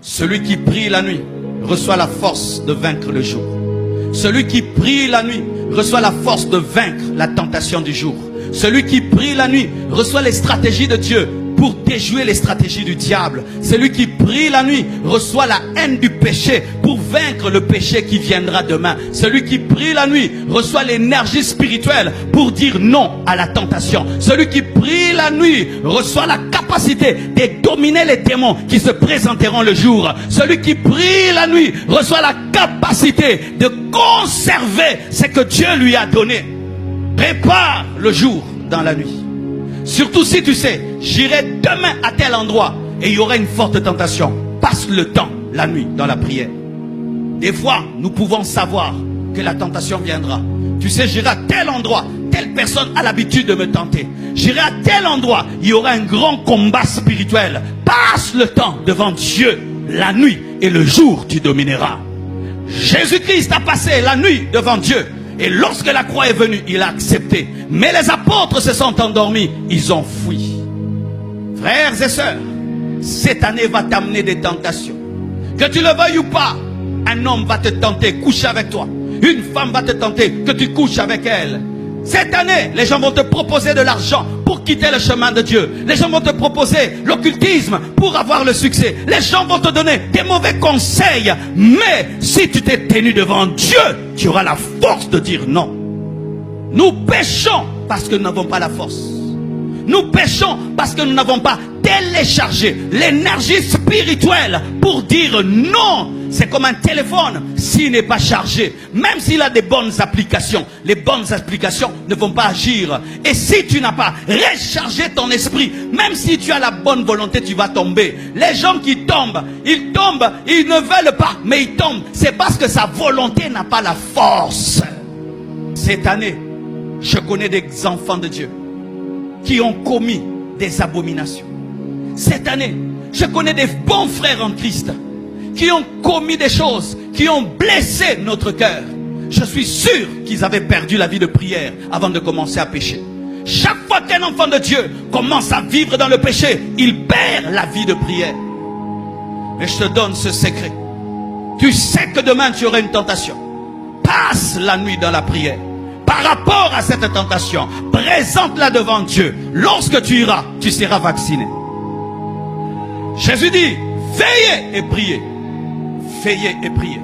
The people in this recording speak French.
Celui qui prie la nuit reçoit la force de vaincre le jour. Celui qui prie la nuit reçoit la force de vaincre la tentation du jour. Celui qui prie la nuit reçoit les stratégies de Dieu pour déjouer les stratégies du diable. Celui qui prie la nuit reçoit la haine du péché pour vaincre le péché qui viendra demain. Celui qui prie la nuit reçoit l'énergie spirituelle pour dire non à la tentation. Celui qui prie la nuit reçoit la capacité de dominer les démons qui se présenteront le jour. Celui qui prie la nuit reçoit la capacité de conserver ce que Dieu lui a donné. Prépare le jour dans la nuit. Surtout si tu sais, j'irai demain à tel endroit et il y aura une forte tentation. Passe le temps, la nuit, dans la prière. Des fois, nous pouvons savoir que la tentation viendra. Tu sais, j'irai à tel endroit, telle personne a l'habitude de me tenter. J'irai à tel endroit, il y aura un grand combat spirituel. Passe le temps devant Dieu, la nuit, et le jour tu domineras. Jésus-Christ a passé la nuit devant Dieu. Et lorsque la croix est venue, il a accepté. Mais les apôtres se sont endormis. Ils ont fui. Frères et sœurs, cette année va t'amener des tentations. Que tu le veuilles ou pas, un homme va te tenter, coucher avec toi. Une femme va te tenter, que tu couches avec elle. Cette année, les gens vont te proposer de l'argent pour quitter le chemin de Dieu. Les gens vont te proposer l'occultisme pour avoir le succès. Les gens vont te donner des mauvais conseils. Mais si tu t'es tenu devant Dieu, tu auras la force de dire non. Nous péchons parce que nous n'avons pas la force. Nous péchons parce que nous n'avons pas téléchargé l'énergie spirituelle pour dire non. C'est comme un téléphone, s'il n'est pas chargé, même s'il a des bonnes applications, les bonnes applications ne vont pas agir. Et si tu n'as pas rechargé ton esprit, même si tu as la bonne volonté, tu vas tomber. Les gens qui tombent, ils ne veulent pas, mais ils tombent. C'est parce que sa volonté n'a pas la force. Cette année, je connais des enfants de Dieu qui ont commis des abominations. Cette année, je connais des bons frères en Christ qui ont commis des choses, qui ont blessé notre cœur. Je suis sûr qu'ils avaient perdu la vie de prière avant de commencer à pécher. Chaque fois qu'un enfant de Dieu commence à vivre dans le péché, il perd la vie de prière. Mais je te donne ce secret. Tu sais que demain tu auras une tentation. Passe la nuit dans la prière. Par rapport à cette tentation, présente-la devant Dieu. Lorsque tu iras, tu seras vacciné. Jésus dit, veillez et priez. Veillez et priez.